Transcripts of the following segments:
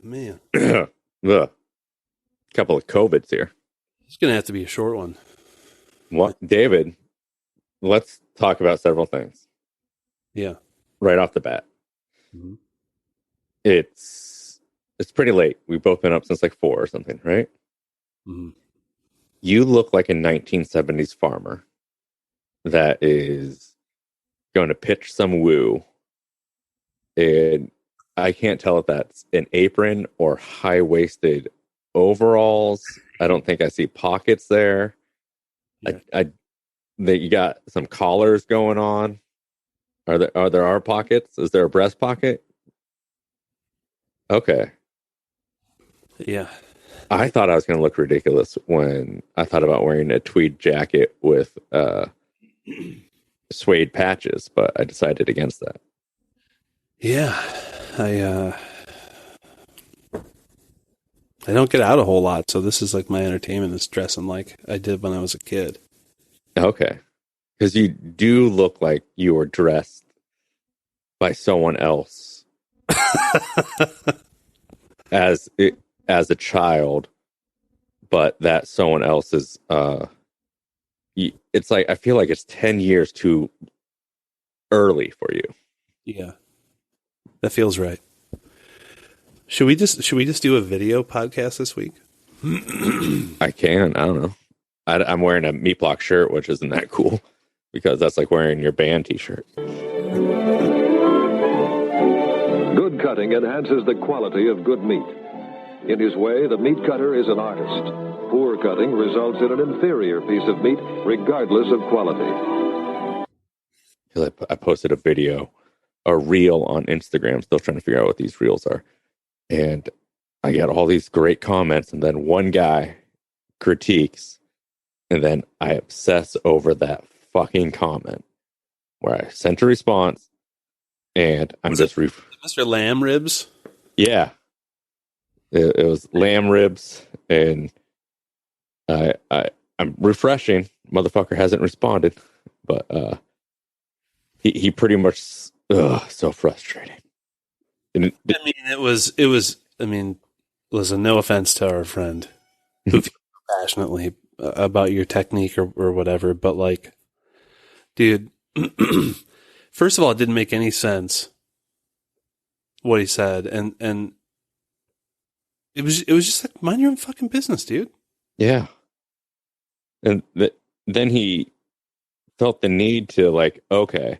Man, Ugh. Couple of COVIDs here. it's gonna have to be a short one. What, David? Let's talk about several things Yeah. right off the bat. Mhm. It's it's pretty late. We've both been up since like 4 or something, right? Mhm. You look like a 1970s farmer that is going to pitch some woo, and I can't tell if that's an apron or high-waisted overalls. I don't think I see pockets there. Yeah. I that you got some collars going on. Are there pockets? Is there a breast pocket? Okay. Yeah. I thought I was going to look ridiculous when I thought about wearing a tweed jacket with suede patches, but I decided against that. Yeah. I I don't get out a whole lot, so this is like my entertainment is dressing like I did when I was a kid. Okay. Because you do look like you were dressed by someone else as as a child, but that someone else is it's like I feel like it's 10 years too early for you. Yeah. That feels right. Should we just do a video podcast this week? I can. I don't know. I'm wearing a meat block shirt, which isn't that cool because that's like wearing your band T-shirt. Good cutting enhances the quality of good meat. In his way, the meat cutter is an artist. Poor cutting results in an inferior piece of meat, regardless of quality. Because I posted a reel on Instagram, still trying to figure out what these reels are, and I got all these great comments, and then one guy critiques, and then I obsess over that fucking comment where I sent a response, and I'm just Mr. Lamb Ribs? yeah. It was lamb ribs, and I'm refreshing. Motherfucker hasn't responded, but he pretty much so frustrating. I mean, I mean, listen, no offense to our friend who feels passionately about your technique or whatever, but like, dude, first of all, it didn't make any sense what he said, and it was just like mind your own fucking business, dude. Yeah, and then he felt the need to like, okay,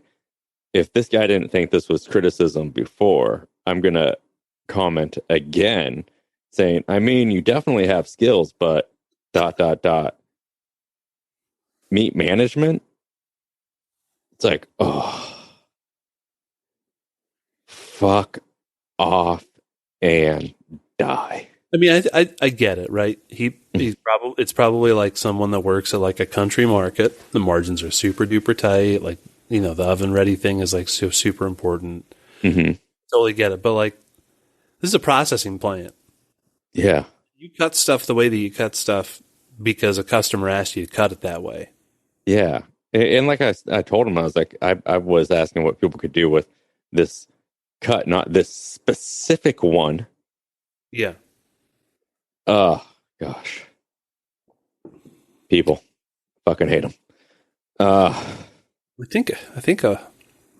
if this guy didn't think this was criticism before, I'm gonna comment again, saying, I mean, you definitely have skills, but dot dot dot meat management. It's like, oh, fuck off and die. I mean, I get it, right? He's probably it's probably like someone that works at like a country market. The margins are super duper tight. Like, the oven ready thing is like so super important. Mm-hmm. Totally get it. But like, this is a processing plant. Yeah. You cut stuff the way that you cut stuff because a customer asked you to cut it that way. Yeah. And like I told him, I was like, I was asking what people could do with this cut, not this specific one. Yeah. Oh, gosh. People. Fucking hate them. I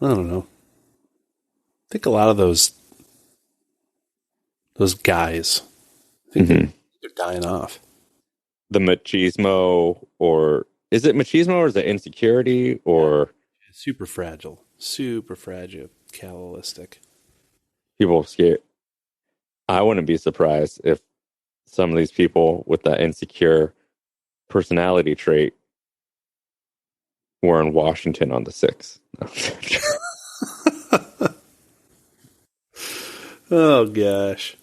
don't know. I think a lot of those guys, I think they're dying off. The machismo, or is it machismo or is it insecurity or Super fragile, callolistic. people scared? I wouldn't be surprised if some of these people with that insecure personality trait were in Washington on the 6th. Oh gosh.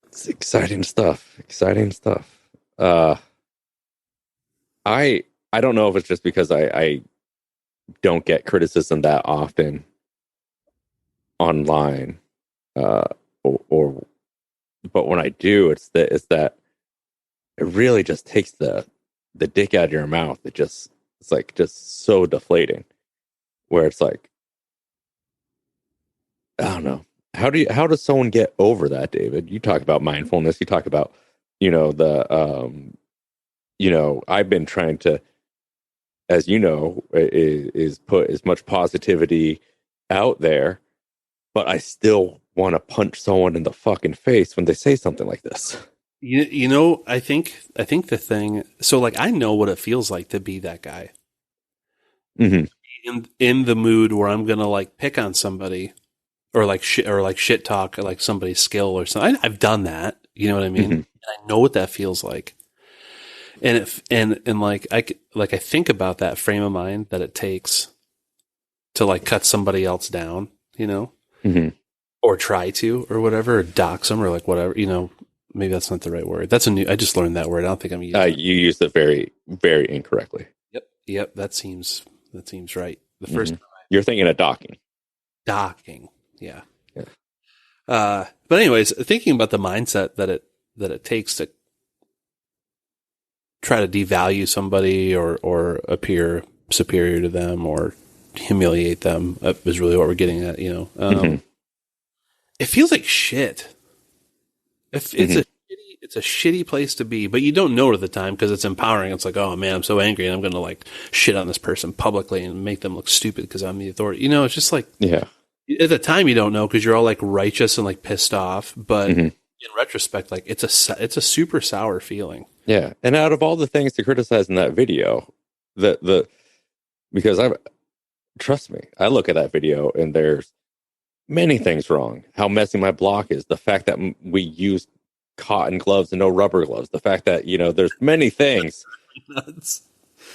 It's exciting stuff. Exciting stuff. I don't know if it's just because I don't get criticism that often online, or but when I do, it's that it really just takes the dick out of your mouth. It's like just so deflating, where it's like, I don't know. How does someone get over that, David? You talk about mindfulness. You talk about, I've been trying to, as you know, is put as much positivity out there, but I still want to punch someone in the fucking face when they say something like this. I think the thing. So, like, I know what it feels like to be that guy. Mm-hmm. In the mood where I'm gonna like pick on somebody, or like shit talk like somebody's skill or something. I've done that. You know what I mean? Mm-hmm. I know what that feels like. And like I think about that frame of mind that it takes to like cut somebody else down, Mm-hmm. or try to, or whatever, or dox them, or like whatever, maybe that's not the right word. I just learned that word. I don't think I'm using it. You used it very, very incorrectly. Yep. That seems right. The first time You're thinking of docking. docking. Yeah. But anyways, thinking about the mindset that it takes to try to devalue somebody or appear superior to them or humiliate them is really what we're getting at, It feels like shit. It's a shitty place to be, but you don't know it at the time because it's empowering. It's like, oh man, I'm so angry and I'm going to like shit on this person publicly and make them look stupid because I'm the authority. It's just like, yeah. At the time you don't know because you're all like righteous and like pissed off, but in retrospect, like it's a super sour feeling. Yeah, and out of all the things to criticize in that video, because trust me, I look at that video and there's many things wrong. How messy my block is, the fact that we use cotton gloves and no rubber gloves, the fact that there's many things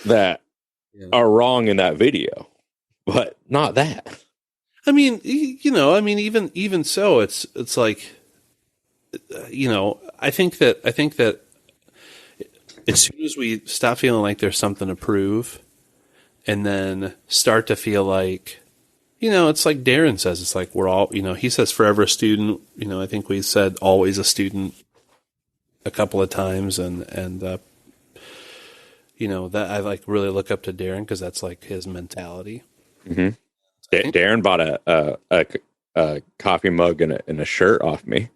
that are wrong in that video, but not that. I mean, even so, it's like, I think that as soon as we stop feeling like there's something to prove, and then start to feel like, it's like Darren says, it's like we're all, he says forever a student. I think we said always a student a couple of times, and that I like really look up to Darren because that's like his mentality. Mm-hmm. Darren bought a coffee mug and a shirt off me.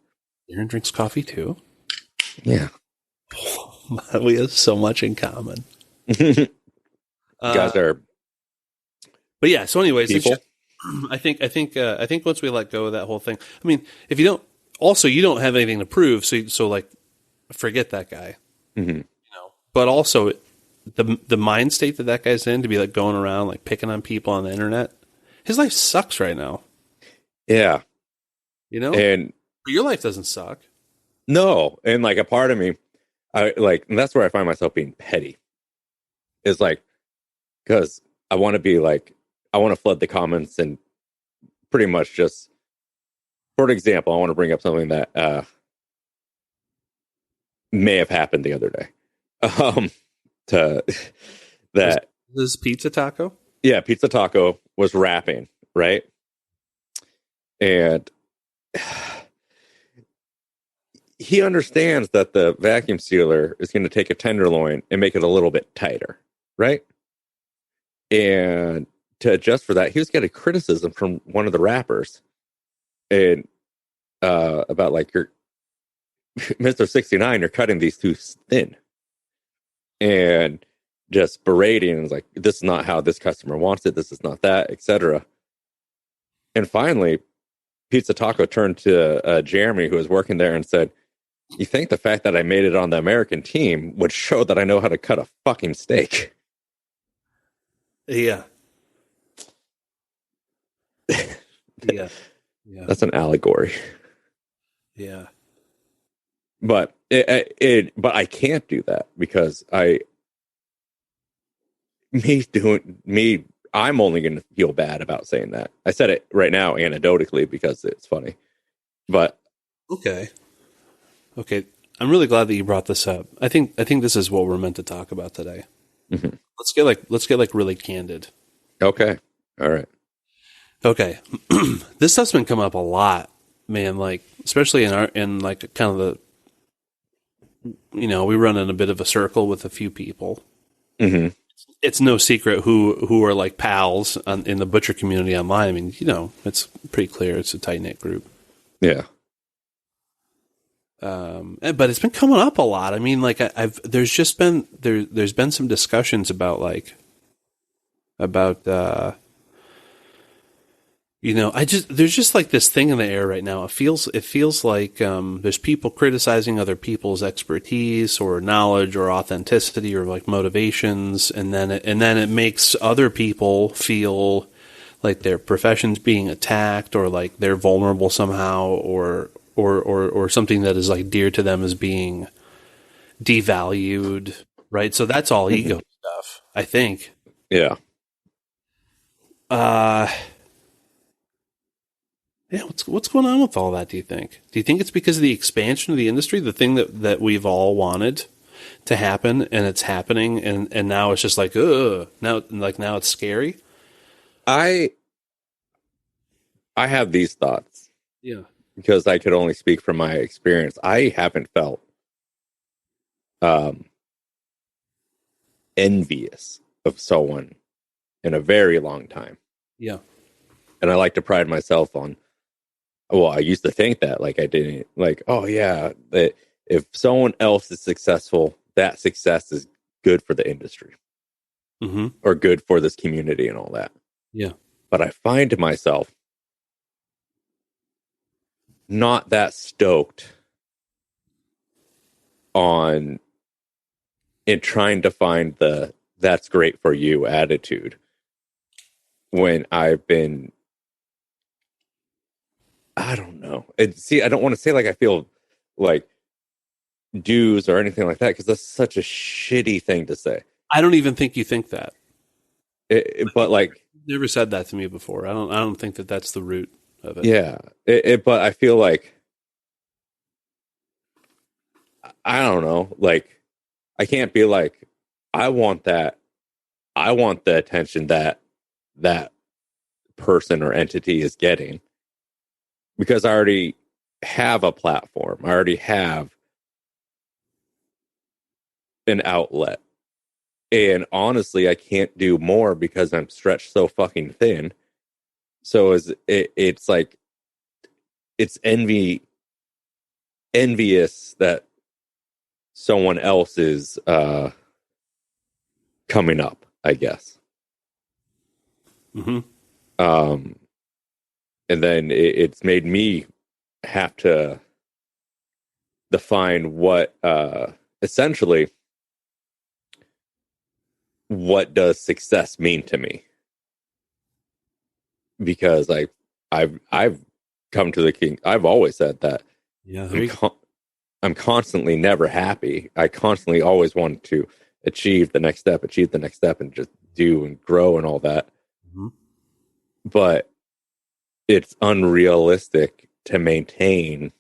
Darren drinks coffee too. Yeah. We have so much in common. You guys are. But yeah. So, anyways, people. I think once we let go of that whole thing, I mean, if you don't have anything to prove, so like, forget that guy. Mm-hmm. But also the mind state that guy's in, to be like going around like picking on people on the internet, his life sucks right now. Yeah. And your life doesn't suck. No, and like a part of me, and that's where I find myself being petty. Is like, because I want to flood the comments and pretty much just, for example, I want to bring up something that may have happened the other day. This Pizza Taco? Yeah, Pizza Taco was rapping, right? And he understands that the vacuum sealer is going to take a tenderloin and make it a little bit tighter, right? And to adjust for that, he was getting criticism from one of the rappers and about like, you're Mr. 69, you're cutting these too thin. And just berating and like, this is not how this customer wants it. This is not that, etc. And finally, Pizza Taco turned to Jeremy, who was working there, and said, "You think the fact that I made it on the American team would show that I know how to cut a fucking steak?" Yeah. Yeah. That's an allegory. Yeah. But but I can't do that because I'm only going to feel bad about saying that. I said it right now anecdotally because it's funny. But okay. I'm really glad that you brought this up. I think this is what we're meant to talk about today. Mm-hmm. Let's get really candid. Okay. All right. Okay. This stuff's been coming up a lot, man, like especially in like kind of the, we run in a bit of a circle with a few people. Mm-hmm. it's no secret who are like pals in the butcher community online. I mean, it's pretty clear it's a tight knit group. Yeah. But it's been coming up a lot. I mean, like there's been some discussions about there's just like this thing in the air right now. It feels like there's people criticizing other people's expertise or knowledge or authenticity or like motivations, and then it makes other people feel like their profession's being attacked or like they're vulnerable somehow or something that is like dear to them is being devalued, right? So that's all ego stuff, I think. Yeah. Yeah, what's going on with all that, do you think? Do you think it's because of the expansion of the industry, the thing that we've all wanted to happen, and it's happening, and now it's just like, now it's scary? I have these thoughts. Yeah. Because I could only speak from my experience. I haven't felt envious of someone in a very long time. Yeah. And I like to pride myself on, well, I used to think that, like, I didn't, like, oh yeah, that if someone else is successful, that success is good for the industry. Mm-hmm. Or good for this community and all that. Yeah. But I find myself not that stoked on in trying to find the that's great for you attitude when I've been, I don't know. I don't want to say like I feel like dues or anything like that, because that's such a shitty thing to say. I don't even think you think that. But like, you never said that to me before. I don't think that that's the root of it. Yeah. But I feel like, I don't know, like, I can't be like, I want the attention that person or entity is getting, because I already have a platform. I already have an outlet. And honestly, I can't do more because I'm stretched so fucking thin. So it's like, it's envious that someone else is coming up, I guess. Mm-hmm. And then it's made me have to define what essentially what does success mean to me, because I've come to the king. I've always said that. Yeah, I'm constantly never happy. I constantly always want to achieve the next step, and just do and grow and all that. Mm-hmm. But it's unrealistic to maintain.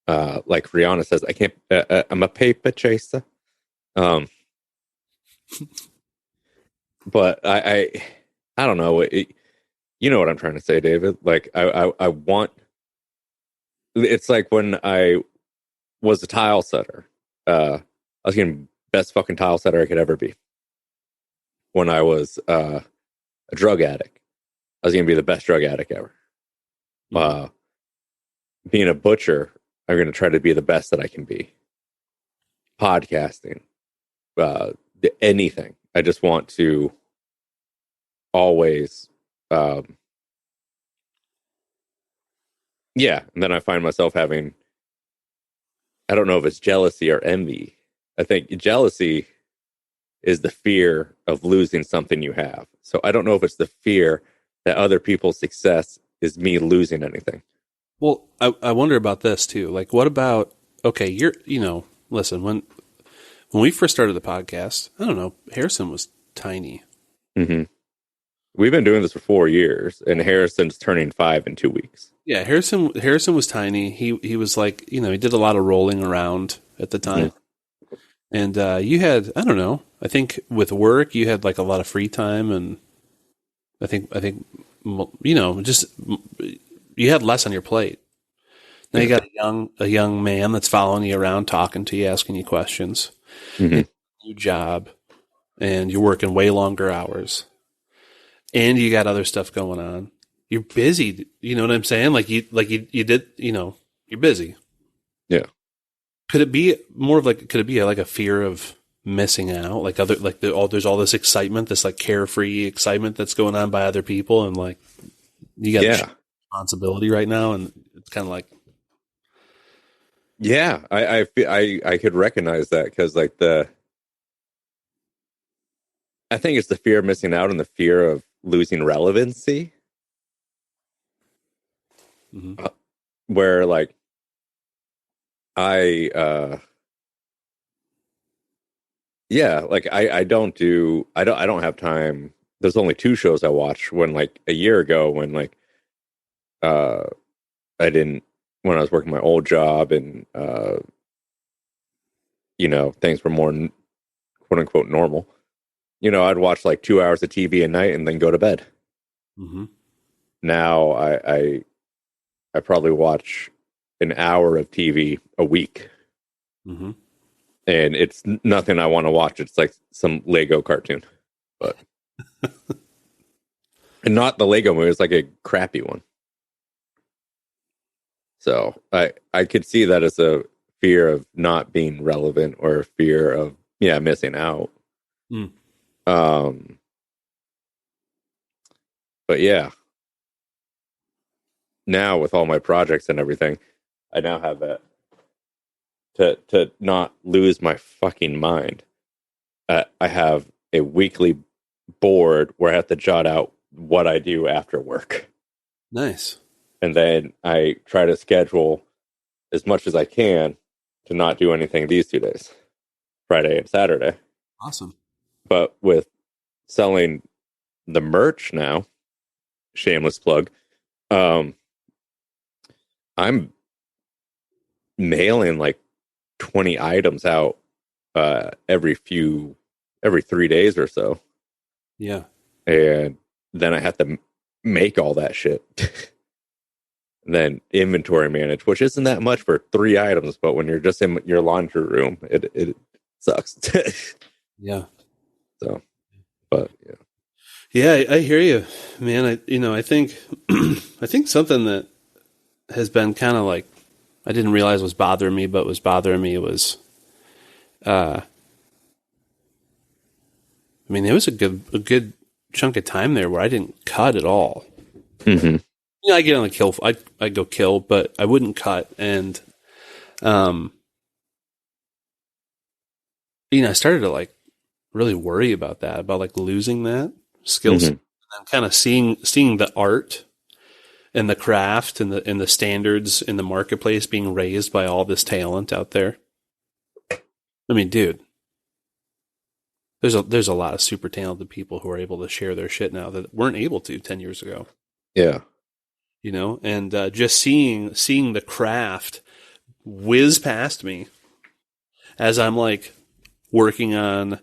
Like Rihanna says, I can't. I'm a paper chaser. But I don't know. You know what I'm trying to say, David. Like I want. It's like when I was a tile setter. I was getting best fucking tile setter I could ever be. When I was a drug addict, I was going to be the best drug addict ever. Mm-hmm. Being a butcher, I'm going to try to be the best that I can be. Podcasting, anything. I just want to always, yeah. And then I find myself having, I don't know if it's jealousy or envy. I think jealousy is the fear of losing something you have. So I don't know if it's the fear that other people's success is me losing anything. Well, I wonder about this too. Like, what about, okay, listen, when we first started the podcast, I don't know, Harrison was tiny. Mm-hmm. We've been doing this for 4 years, and Harrison's turning 5 in 2 weeks. Yeah, Harrison was tiny. He was like, he did a lot of rolling around at the time. Mm-hmm. And you had, I don't know, I think with work you had like a lot of free time, and I think just you had less on your plate. Now you got a young man that's following you around, talking to you, asking you questions. Mm-hmm. New job. and you're working way longer hours, and you got other stuff going on. You're busy. You know what I'm saying? Like you did, you're busy. Yeah. Could it be more of like, could it be like a fear of missing out? Like there's all this excitement, this like carefree excitement that's going on by other people. And like, you got responsibility right now. And it's kind of like, yeah, I could recognize that because like I think it's the fear of missing out and the fear of losing relevancy. mm-hmm. Where like I don't have time. There's only 2 shows I watch when like a year ago when like I didn't, when I was working my old job and things were more quote unquote normal. I'd watch like 2 hours of TV a night and then go to bed. Mm-hmm. Now I probably watch an hour of TV a week. Mm-hmm. And it's nothing I want to watch. It's like some Lego cartoon, but and not the Lego movie. It's like a crappy one. So I could see that as a fear of not being relevant or a fear of missing out. Mm. But yeah, now with all my projects and everything, I now have that to not lose my fucking mind. I have a weekly board where I have to jot out what I do after work. Nice. And then I try to schedule as much as I can to not do anything these 2 days, Friday and Saturday. Awesome. But with selling the merch now, shameless plug, I'm mailing like 20 items out every 3 days or so. Yeah. And then I have to make all that shit. Then inventory manage, which isn't that much for 3 items, but when you're just in your laundry room, it sucks. Yeah. So, but yeah. Yeah, I hear you, man. I think I think something that has been kind of like, I didn't realize was bothering me, but was bothering me was, there was a good chunk of time there where I didn't cut at all. Mm-hmm. I get on the kill. I go kill, but I wouldn't cut, and I started to like really worry about that, about like losing that skills, and kind of seeing the art and the craft and the standards in the marketplace being raised by all this talent out there. I mean, dude, there's a lot of super talented people who are able to share their shit now that weren't able to 10 years ago. Yeah. And just seeing the craft whiz past me as I'm like working on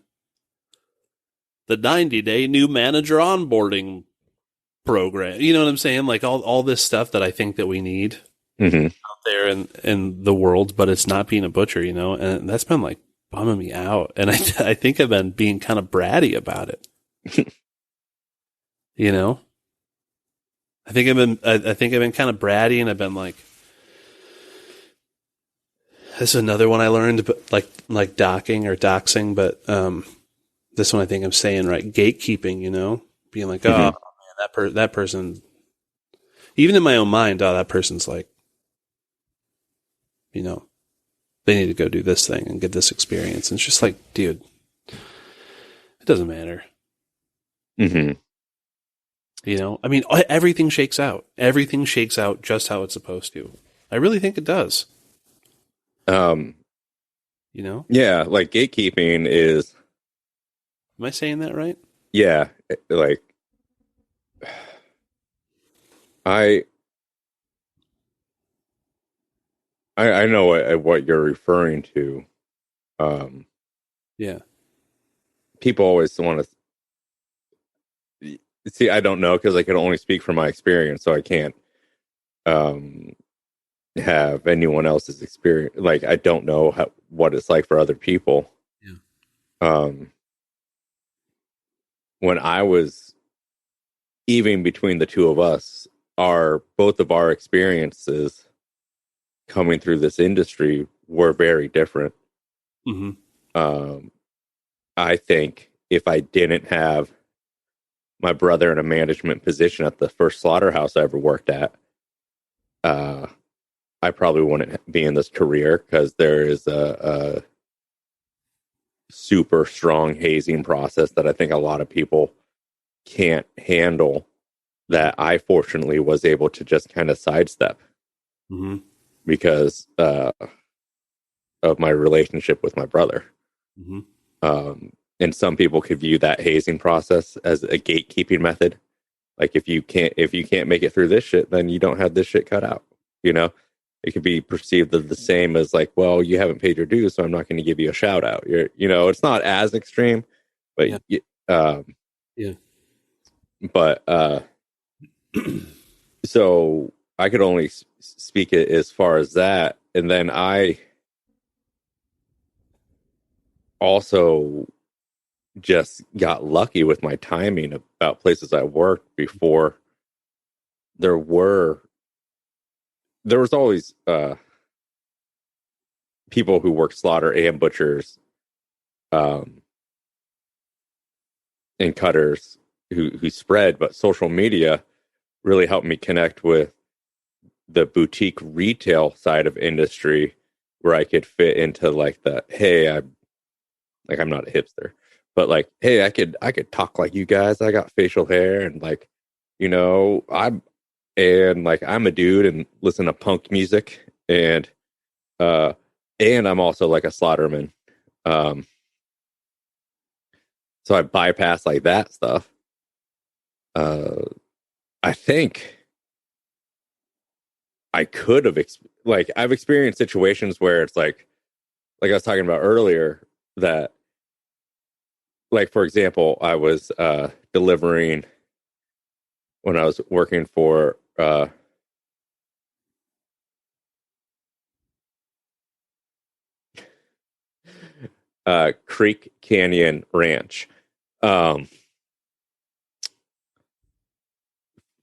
the 90-day new manager onboarding program. You know what I'm saying? Like all this stuff that I think that we need out there in the world, but it's not being a butcher, and that's been like bumming me out. And I think I've been being kind of bratty about it. I think I've been kind of bratty, and I've been like, this is another one I learned, but like docking or doxing, but this one I think I'm saying right, gatekeeping, being like, oh man, that person, even in my own mind, that person's like, they need to go do this thing and get this experience. And it's just like, dude, it doesn't matter. Mm-hmm. Everything shakes out. Everything shakes out just how it's supposed to. I really think it does. Yeah, like gatekeeping is. Am I saying that right? Yeah, like I know what you're referring to. Yeah. People always want to see. I don't know because I can only speak from my experience, so I can't have anyone else's experience. Like I don't know what it's like for other people. Yeah. when I was, even between the two of us, both of our experiences coming through this industry were very different. Mm-hmm. I think if I didn't have my brother in a management position at the first slaughterhouse I ever worked at, I probably wouldn't be in this career, because there is a super strong hazing process that I think a lot of people can't handle, that I fortunately was able to just kind of sidestep, Mm-hmm. because of my relationship with my brother. Mm-hmm. And some people could view that hazing process as a gatekeeping method. Like, if you can't make it through this shit, then you don't have this shit cut out. You know, it could be perceived as the same as like, well, you haven't paid your dues, so I'm not going to give you a shout out. It's not as extreme, but Yeah. Yeah. But so I could only speak it as far as that, and then I also just got lucky with my timing about places I worked before. There was always people who work slaughter and butchers, and cutters who spread, but social media really helped me connect with the boutique retail side of industry, where I could fit into like I'm not a hipster, but like, hey, I could talk like you guys. I got facial hair, and like, I'm a dude and listen to punk music, and I'm also like a slaughterman. So I bypass like that stuff. I think I could have I've experienced situations where it's like I was talking about earlier, that, like, for example, I was delivering when I was working for Creek Canyon Ranch.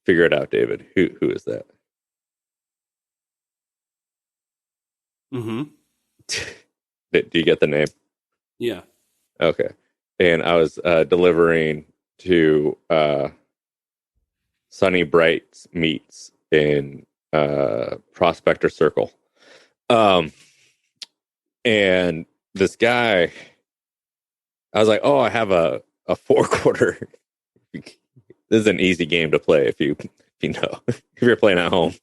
Figure it out, David. Who is that? Mm-hmm. Do you get the name? Yeah. Okay. And I was delivering to Sunny Bright's Meats in Prospector Circle. And this guy, I was like, oh, I have a 4-quarter. This is an easy game to play if you know, if you're playing at home.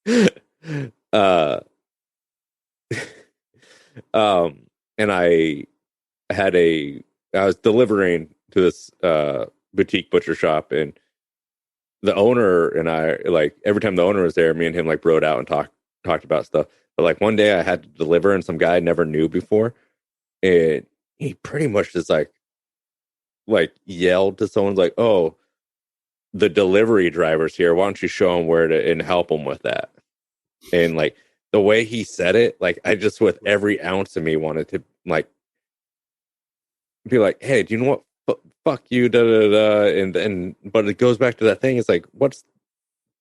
And I was delivering to this boutique butcher shop, and the owner and I, like, every time the owner was there, me and him like broed out and talked about stuff. But like one day I had to deliver, and some guy I never knew before, and he pretty much just like yelled to someone like, "Oh, the delivery driver's here. Why don't you show him where to and help him with that?" And like the way he said it, like I just, with every ounce of me, wanted to like be like, "Hey, do you know what? Fuck you, da da da." And but it goes back to that thing. It's like, what's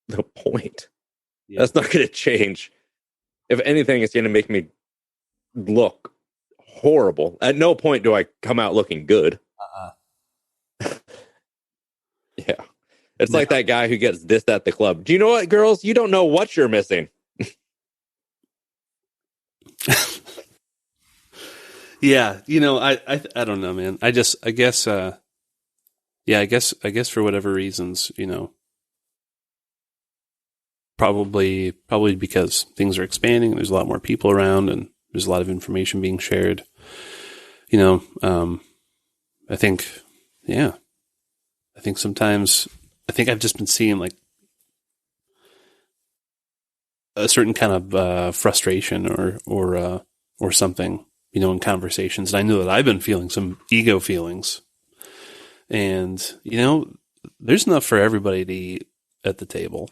the point? Yeah. That's not going to change. If anything, it's going to make me look horrible. At no point do I come out looking good. Yeah. It's like that guy who gets dissed at the club. Do you know what, girls? You don't know what you're missing. Yeah, I don't know, man. I guess for whatever reasons, probably because things are expanding and there's a lot more people around and there's a lot of information being shared. I think sometimes I've just been seeing like a certain kind of frustration or something, in conversations. And I know that I've been feeling some ego feelings, and there's enough for everybody to eat at the table.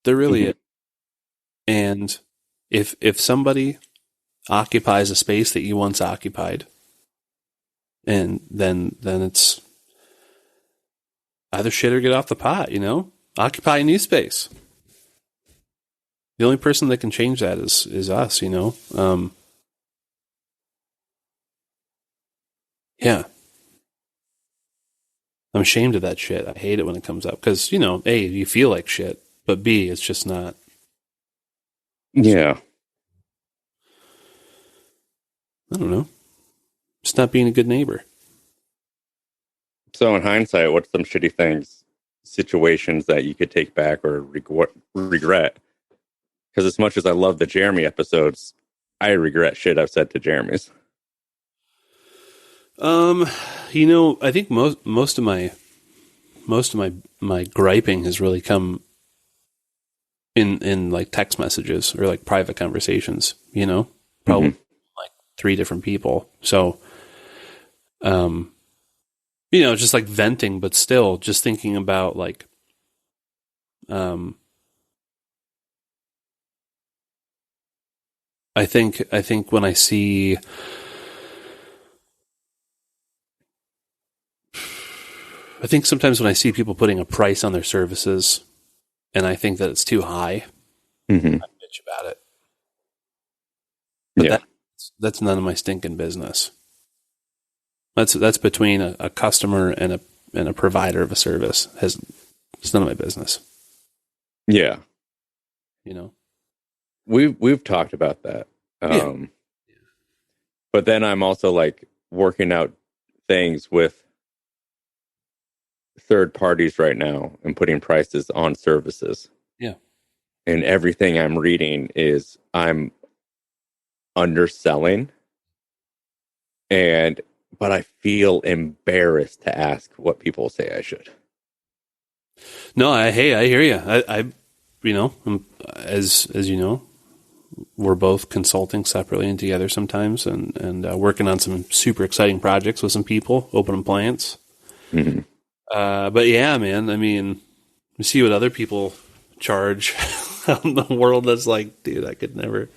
There really is. And if somebody occupies a space that you once occupied. And then it's either shit or get off the pot, Occupy a new space. The only person that can change that is us, Yeah. I'm ashamed of that shit. I hate it when it comes up because, A, you feel like shit, but B, it's just not. Yeah. I don't know. It's not being a good neighbor. So in hindsight, what's some shitty things, situations that you could take back or regret? Because as much as I love the Jeremy episodes, I regret shit I've said to Jeremy's. I think most of my griping has really come in like text messages or like private conversations, probably like 3 different people. So, just like venting, but still just thinking about like, I think when I see, I think sometimes when I see people putting a price on their services and I think that it's too high, I bitch about it. But that's none of my stinking business. That's between a customer and a provider of a service. It's none of my business. Yeah. We've talked about that. But then I'm also like working out things with third parties right now and putting prices on services. Yeah. And everything I'm reading is I'm underselling, but I feel embarrassed to ask what people say I should. No, I hear you. As you know, we're both consulting separately and together sometimes, and working on some super exciting projects with some people, opening plants. Mm-hmm. But yeah, man, I mean, you see what other people charge out in the world. That's like, dude, I could never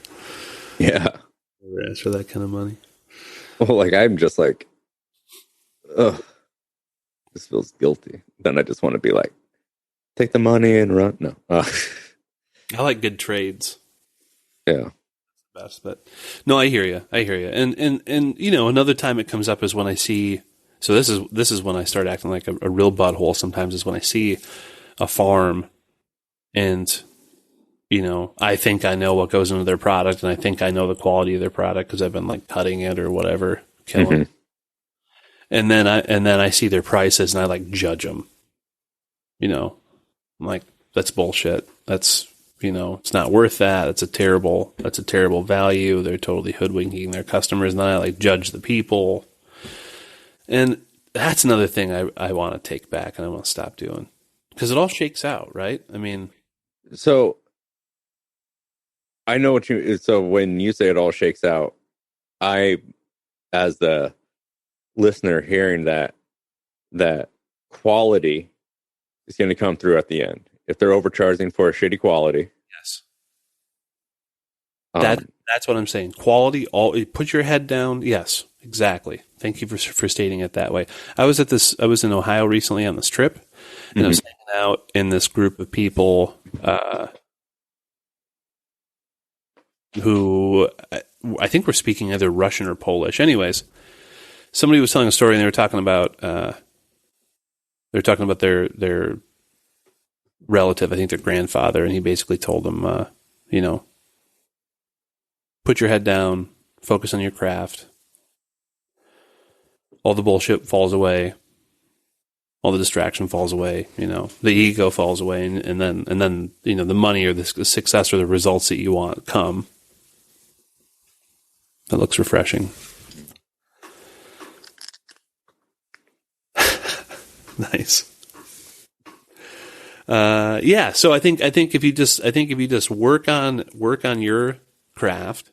ask for that kind of money. Well, like, I'm just like, ugh, this feels guilty. Then I just want to be like, take the money and run. No. I like good trades. Yeah. Best, but no, I hear you. And another time it comes up is when I see, so this is when I start acting like a real butthole sometimes, is when I see a farm and, I think I know what goes into their product and I think I know the quality of their product because I've been like cutting it or whatever, killing. And then I see their prices and I like judge them. I'm like, that's bullshit. That's, it's not worth that. That's a terrible value. They're totally hoodwinking their customers. And then I like judge the people. And that's another thing I want to take back and I want to stop doing because it all shakes out, right? I mean, so I know so when you say it all shakes out, I, as the listener hearing that quality is going to come through at the end. If they're overcharging for a shitty quality. Yes. That's what I'm saying. Quality, put your head down. Yes, exactly. Thank you for stating it that way. I was in Ohio recently on this trip and I was hanging out in this group of people, who I think were speaking either Russian or Polish. Anyways, somebody was telling a story and they were talking about their relative, I think their grandfather, and he basically told them, put your head down, focus on your craft. All the bullshit falls away. All the distraction falls away. The ego falls away, and then the money or the success or the results that you want come. That looks refreshing. Nice. So I think if you just work on your craft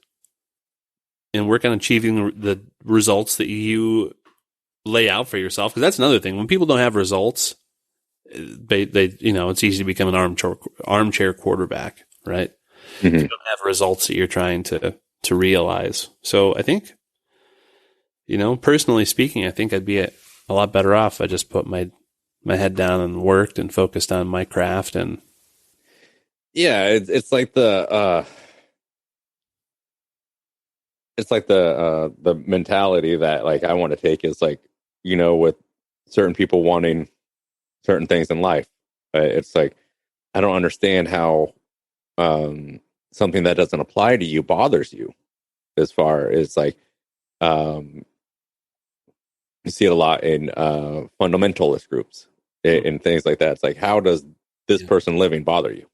and work on achieving the results that you lay out for yourself, because that's another thing. When people don't have results, they it's easy to become an armchair quarterback, right? If you don't have results that you're trying to to realize. So I think, personally speaking, I think I'd be a lot better off if I just put my head down and worked and focused on my craft. And yeah, it's like the the mentality that like I want to take is like, with certain people wanting certain things in life. It's like, I don't understand how something that doesn't apply to you bothers you. As far as like, you see it a lot in fundamentalist groups and things like that. It's like, how does this person living bother you?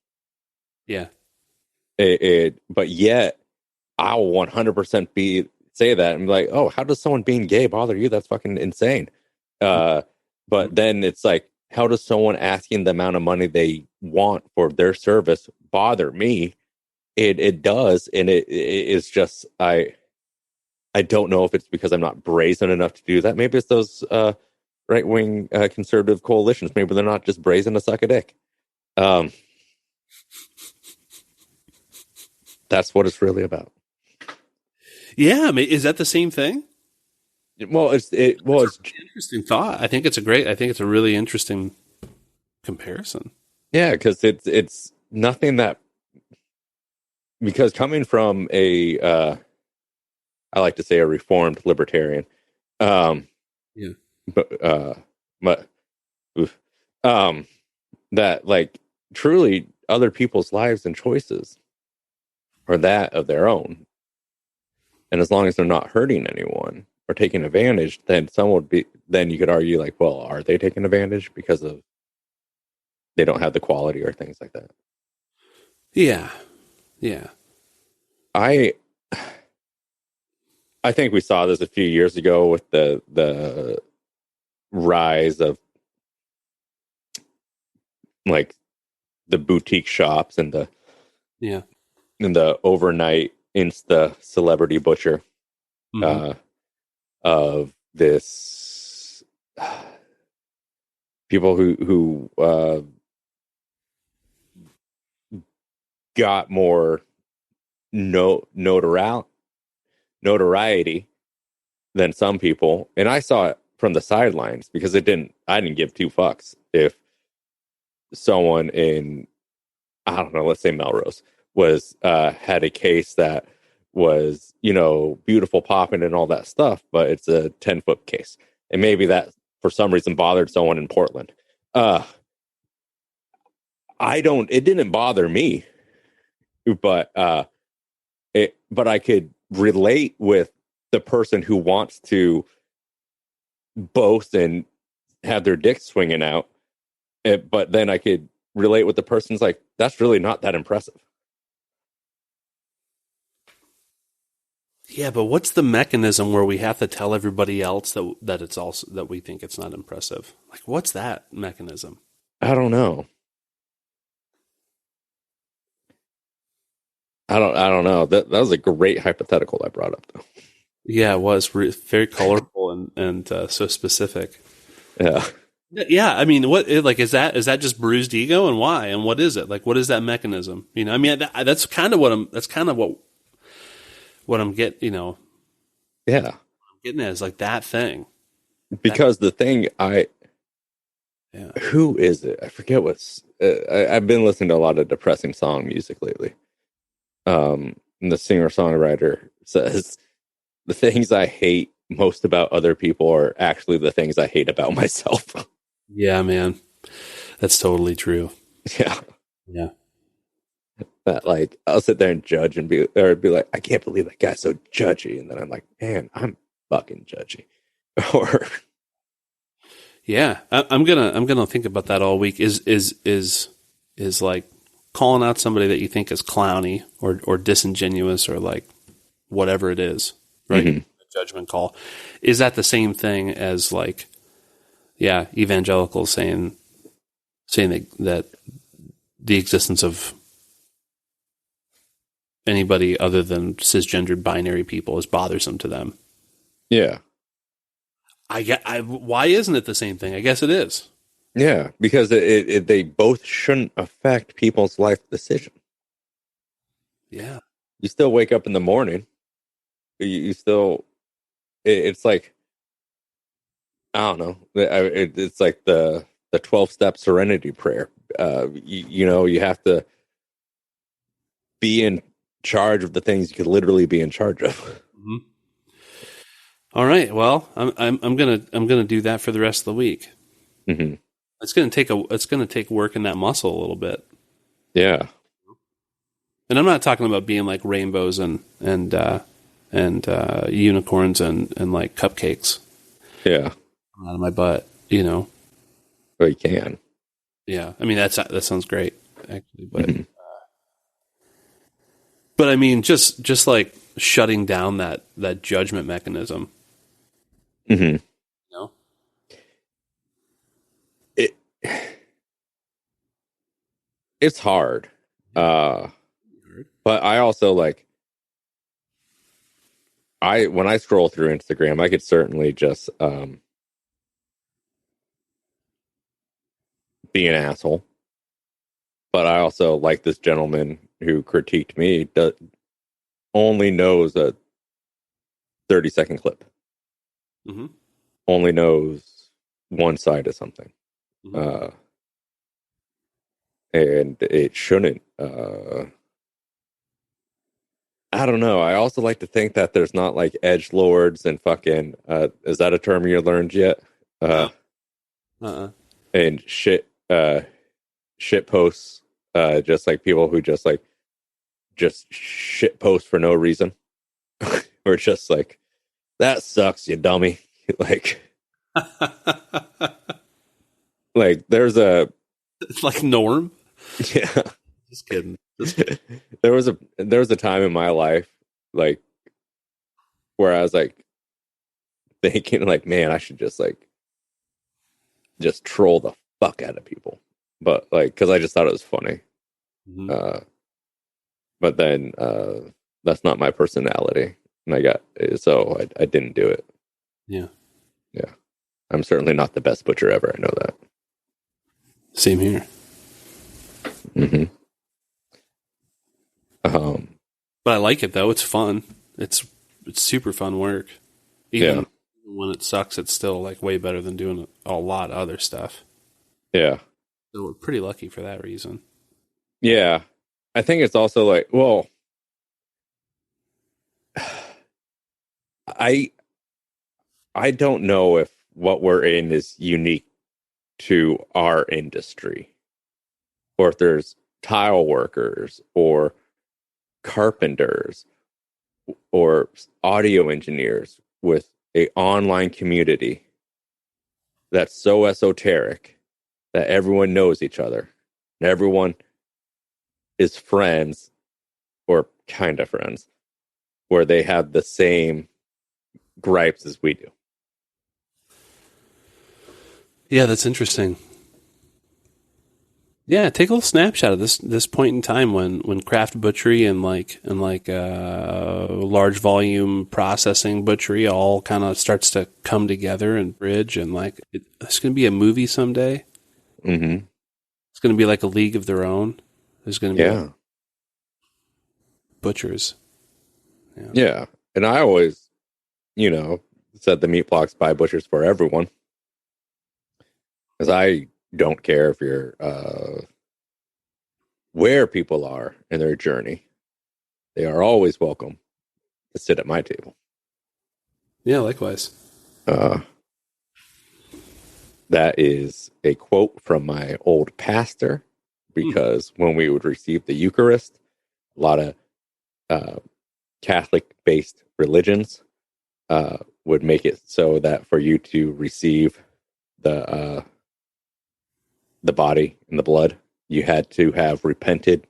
Yeah. But yet I'll 100% say that and be like, oh, how does someone being gay bother you? That's fucking insane. But then it's like, how does someone asking the amount of money they want for their service bother me? It does, and it is just I don't know if it's because I'm not brazen enough to do that. Maybe it's those right wing conservative coalitions. Maybe they're not just brazen to suck a dick. That's what it's really about. Yeah, I mean, is that the same thing? Well, it's an interesting thought. I think it's a really interesting comparison. Yeah, because it's nothing that, because coming from I like to say a reformed libertarian, but that like truly other people's lives and choices are that of their own, and as long as they're not hurting anyone or taking advantage, then you could argue like, well, are they taking advantage because of they don't have the quality or things like that? Yeah. I think we saw this a few years ago with the rise of like the boutique shops and the overnight Insta celebrity butcher of this people who got more notoriety than some people, and I saw it from the sidelines because I didn't give two fucks if someone in, I don't know, let's say Melrose was had a case that was, beautiful, popping and all that stuff, but it's a 10-foot case, and maybe that for some reason bothered someone in Portland. It didn't bother me, but I could relate with the person who wants to boast and have their dick swinging out. But then I could relate with the person's like, that's really not that impressive. Yeah, but what's the mechanism where we have to tell everybody else that it's also that we think it's not impressive? Like, what's that mechanism? I don't know. I don't know. That was a great hypothetical I brought up, though. Yeah, it was very colorful and so specific. Yeah. Yeah, I mean, what is that? Is that just bruised ego, and why? And what is it? Like, what is that mechanism? I mean, that's kind of what I'm getting. Yeah, I'm getting at is like that thing. Because the thing who is it? I forget what's. I've been listening to a lot of depressing song music lately. And the singer-songwriter says the things I hate most about other people are actually the things I hate about myself. Yeah, man, that's totally true. Yeah. That like I'll sit there and judge and be like, I can't believe that guy's so judgy, and then I'm like, man, I'm fucking judgy. Or yeah, I'm gonna think about that all week. Is like calling out somebody that you think is clowny or disingenuous or like whatever it is, right? Mm-hmm. Judgment call. Is that the same thing as like, evangelicals saying that the existence of anybody other than cisgendered binary people is bothersome to them? Yeah. Why isn't it the same thing? I guess it is. Yeah, because they both shouldn't affect people's life decision. Yeah. You still wake up in the morning you still, it's like, I don't know. It's like the 12-step serenity prayer. You have to be in charge of the things you could literally be in charge of. Mm-hmm. All right. Well, I'm gonna do that for the rest of the week. Mm-hmm. It's gonna take working that muscle a little bit. Yeah. And I'm not talking about being like rainbows and unicorns and like cupcakes. Yeah. Out of my butt, you know. Well, you can. Yeah. I mean, that sounds great, actually, but. Mm-hmm. But I mean, just like shutting down that judgment mechanism. Mm-hmm. You know? It's hard. But I also like, when I scroll through Instagram, I could certainly just be an asshole. But I also, like this gentleman who critiqued me, only knows a 30-second clip. Mm-hmm. Only knows one side of something. Mm-hmm. And it shouldn't. I don't know. I also like to think that there's not like edgelords and fucking, is that a term you learned yet? And shit posts, just like people who just shit post for no reason. Or just like, that sucks, you dummy. Like there's a like Norm. Yeah. Just kidding. There was a time in my life like where I was like thinking like, man, I should just troll the fuck out of people. But like, because I just thought it was funny. Mm-hmm. But then that's not my personality. And I didn't do it. Yeah. Yeah. I'm certainly not the best butcher ever. I know that. Same here. Mm-hmm. But I like it though. It's fun. It's super fun work. Even when it sucks, it's still like way better than doing a lot of other stuff. Yeah. So we're pretty lucky for that reason. Yeah. I think it's also like, well, I don't know if what we're in is unique to our industry, or if there's tile workers or carpenters or audio engineers with a online community that's so esoteric that everyone knows each other and everyone is friends or kind of friends, where they have the same gripes as we do. Yeah, that's interesting. Yeah, take a little snapshot of this point in time when craft butchery and large volume processing butchery all kind of starts to come together and bridge, and like it's going to be a movie someday. Mm-hmm. It's going to be like a league of their own. There's going to be like butchers. Yeah, and I always, said the meat blocks by butchers for everyone, because I don't care if you're where people are in their journey. They are always welcome to sit at my table. Yeah, likewise. That is a quote from my old pastor, because when we would receive the Eucharist, a lot of Catholic-based religions would make it so that for you to receive the body and the blood, you had to have repented.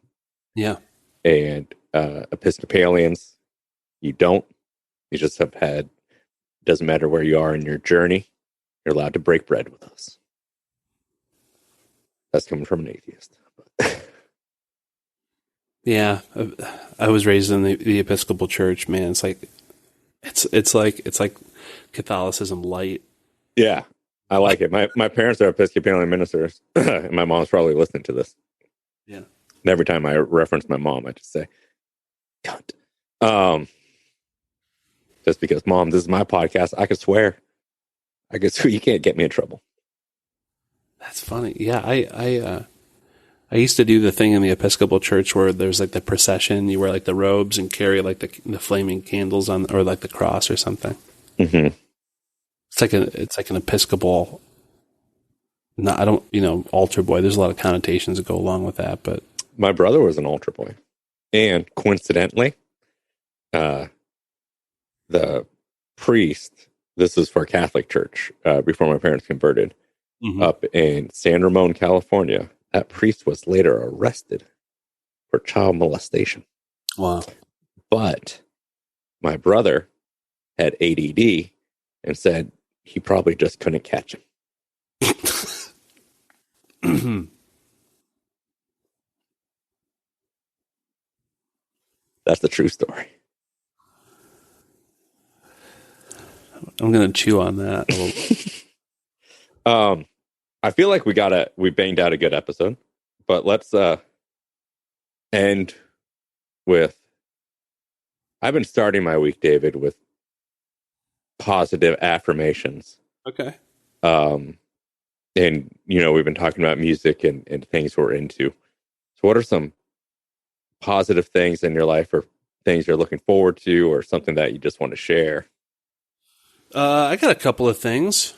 Yeah. And Episcopalians, you don't. You just have had, doesn't matter where you are in your journey, you're allowed to break bread with us. That's coming from an atheist. Yeah. I was raised in the Episcopal Church, man. It's like Catholicism light. Yeah. I like it. My parents are Episcopalian ministers, and my mom's probably listening to this. Yeah. And every time I reference my mom, I just say, "Cunt." just because, Mom, this is my podcast. I could swear. I could swear. You can't get me in trouble. That's funny. Yeah, I used to do the thing in the Episcopal Church where there's like the procession. You wear like the robes and carry like the flaming candles on, or like the cross or something. Mm-hmm. It's like an Episcopal. No, I don't. Altar boy. There's a lot of connotations that go along with that. But my brother was an altar boy, and coincidentally, the priest. This is for a Catholic church before my parents converted, up in San Ramon, California. That priest was later arrested for child molestation. Wow. But my brother had ADD and said he probably just couldn't catch him. That's the true story. I'm going to chew on that a little. I feel like we banged out a good episode, but let's end with, I've been starting my week, David, with positive affirmations. Okay. And we've been talking about music and things we're into. So what are some positive things in your life, or things you're looking forward to, or something that you just want to share? I got a couple of things.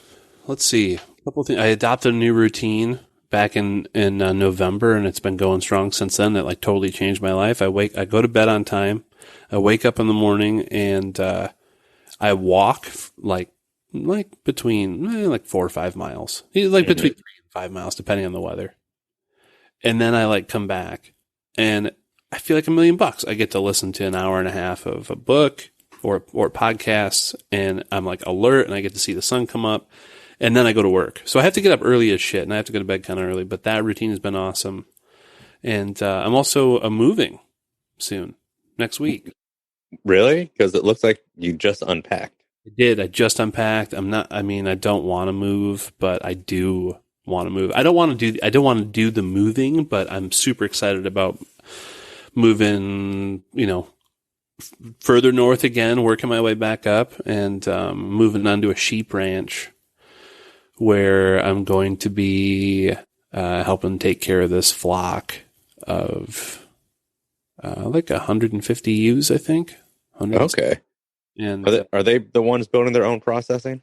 Let's see. A couple of things. I adopted a new routine back in November, and it's been going strong since then. It like totally changed my life. I go to bed on time. I wake up in the morning, and I walk like between like 4 or 5 miles, like between 3 and 5 miles, depending on the weather. And then I like come back, and I feel like $1 million. I get to listen to an hour and a half of a book or podcasts, and I'm like alert, and I get to see the sun come up, and then I go to work. So I have to get up early as shit, and I have to go to bed kind of early, but that routine has been awesome. And I'm also moving soon, next week. Really? Because it looks like you just unpacked. I did. I just unpacked. I don't want to move, but I do want to move. I don't want to do the moving, but I'm super excited about moving, further north again, working my way back up, and moving onto a sheep ranch where I'm going to be helping take care of this flock of like 150 ewes, I think. Okay. And are they the ones building their own processing?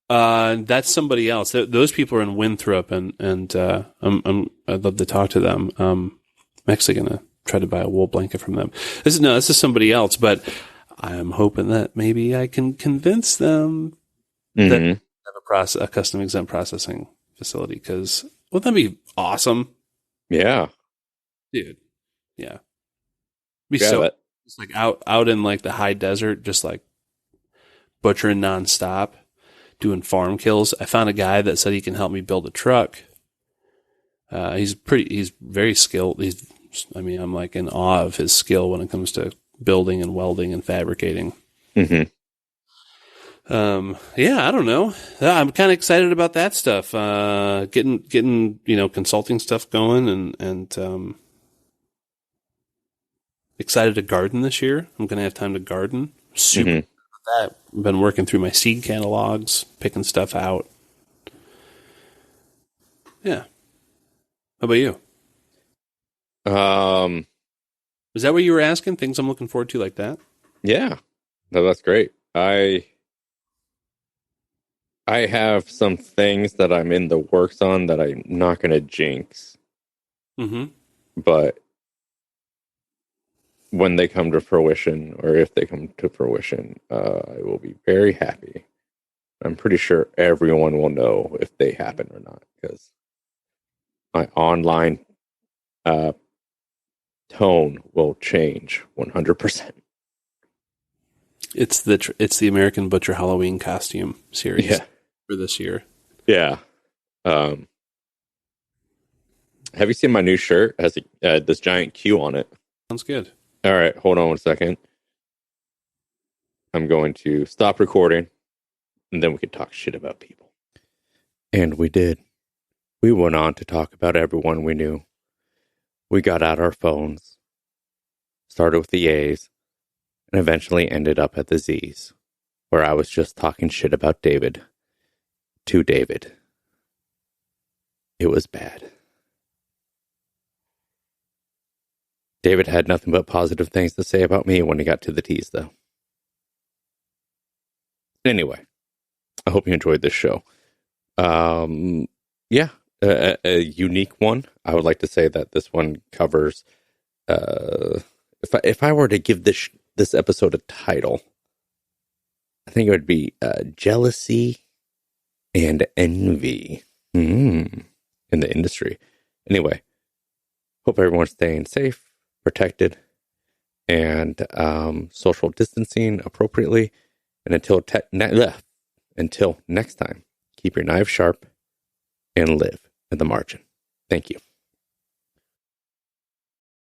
That's somebody else. Those people are in Winthrop, and I'd love to talk to them. I'm actually gonna try to buy a wool blanket from them. This is somebody else, but I'm hoping that maybe I can convince them that they have a custom exempt processing facility. Because wouldn't that be awesome? Yeah, dude. Yeah, it's like out in like the high desert, just like butchering nonstop, doing farm kills. I found a guy that said he can help me build a truck. He's very skilled. I'm like in awe of his skill when it comes to building and welding and fabricating. Mm-hmm. I don't know. I'm kind of excited about that stuff. Getting consulting stuff going, and excited to garden this year. I'm going to have time to garden. Super excited about that. I've been working through my seed catalogs, picking stuff out. Yeah. How about you? Is that what you were asking? Things I'm looking forward to like that? Yeah. No, that's great. I have some things that I'm in the works on that I'm not going to jinx. Mm-hmm. But when they come to fruition, or if they come to fruition, I will be very happy. I'm pretty sure everyone will know if they happen or not, because my online tone will change 100%. It's the American Butcher Halloween costume series for this year. Yeah. Have you seen my new shirt? It has this giant Q on it. Sounds good. All right, hold on 1 second. I'm going to stop recording, and then we can talk shit about people. And we did. We went on to talk about everyone we knew. We got out our phones, started with the A's, and eventually ended up at the Z's, where I was just talking shit about David to David. It was bad. David had nothing but positive things to say about me when he got to the T's, though. Anyway, I hope you enjoyed this show. Yeah, a unique one. I would like to say that this one covers. If I were to give this episode a title, I think it would be jealousy and envy in the industry. Anyway, hope everyone's staying safe, protected, and social distancing appropriately. And until next time, keep your knives sharp and live at the margin. Thank you.